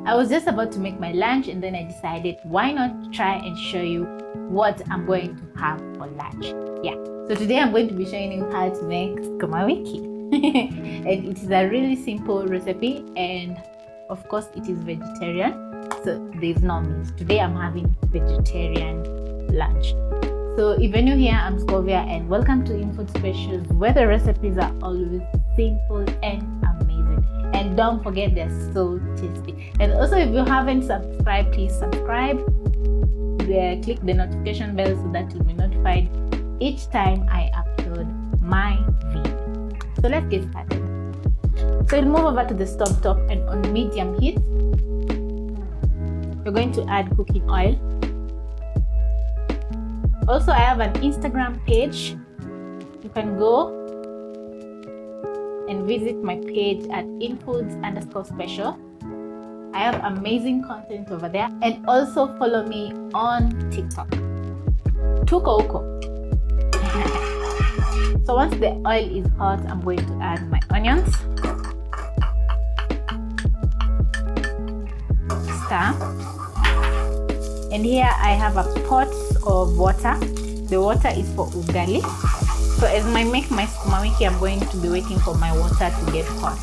I was just about to make my lunch, and then I decided, why not try and show you what I'm going to have for lunch. Yeah, so today I'm going to be showing you how to make Sukuma Wiki. And it is a really simple recipe, and of course it is vegetarian, so there's no meat. Today I'm having vegetarian lunch. So if you're new here, I'm Scovia, and welcome to Infoods Specials, where the recipes are always simple and amazing. And don't forget, they're so tasty. And also, if you haven't subscribed, please subscribe. Click the notification bell so that you'll be notified each time I upload my video. So let's get started. So we'll move over to the stove top, and on medium heat, you're going to add cooking oil. Also, I have an Instagram page. You can go and visit my page at Infoods_special. I have amazing content over there. And also follow me on TikTok. Tuko uko. So once the oil is hot, I'm going to add my onions. Stir. And here I have a pot of water. The water is for ugali. So as I make my Sukuma Wiki, I'm going to be waiting for my water to get hot.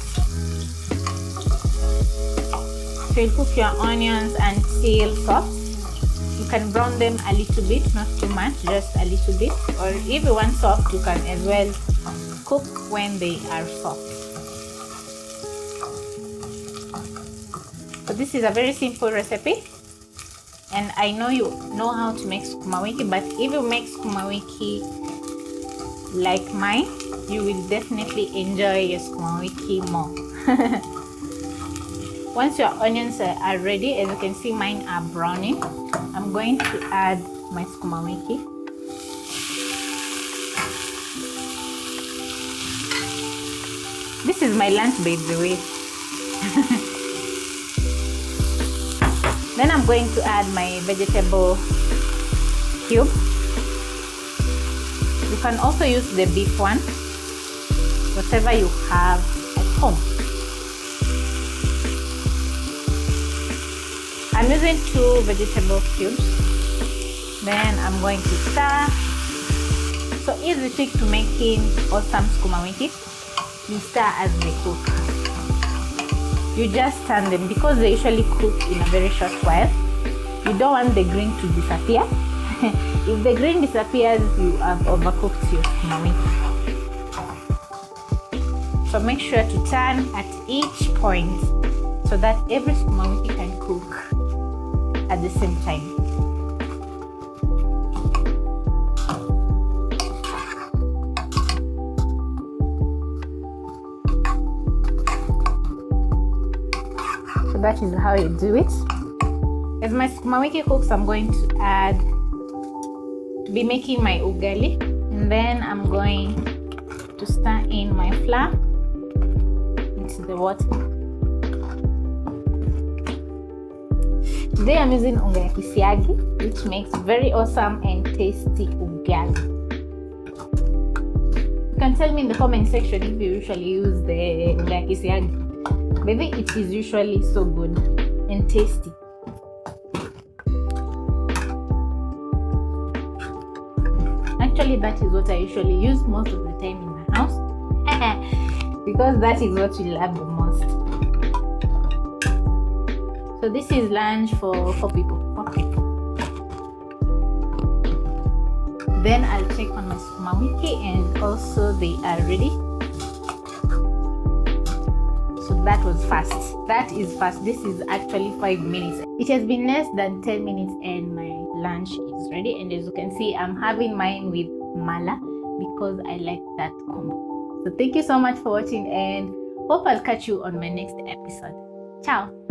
So you cook your onions until soft. You can brown them a little bit, not too much, just a little bit. Or if you want soft, you can as well cook when they are soft. So this is a very simple recipe. And I know you know how to make Sukuma Wiki, but if you make Sukuma Wiki like mine, you will definitely enjoy your Sukuma Wiki more. Once your onions are ready, as you can see, mine are browning, I'm going to add my Sukuma Wiki. This is my lunch, by the way. Then I'm going to add my vegetable cube. You can also use the beef one, whatever you have at home. I'm using 2 vegetable cubes. Then I'm going to stir. So easy trick to making awesome Sukuma Wiki. You stir as they cook. You just turn them because they usually cook in a very short while. You don't want the green to disappear. If the green disappears, you have overcooked your Sukuma Wiki. So make sure to turn at each point so that every Sukuma Wiki can cook at the same time. That is how you do it. As my Sukuma Wiki cooks, I'm going to be making my ugali, and then I'm going to stir in my flour into the water. Today I'm using unga ya kisiagi, which makes very awesome and tasty ugali. You can tell me in the comment section if you usually use the unga ya kisiagi. Maybe it is usually so good and tasty. Actually, that is what I usually use most of the time in my house because that is what we love the most. So this is lunch for 4 people. 4 people. Then I'll check on my Sukuma Wiki, and also they are ready. That was fast. That is fast. This is actually 5 minutes. It has been less than 10 minutes and my lunch is ready. And as you can see, I'm having mine with mala because I like that combo. So thank you so much for watching, and hope I'll catch you on my next episode. Ciao.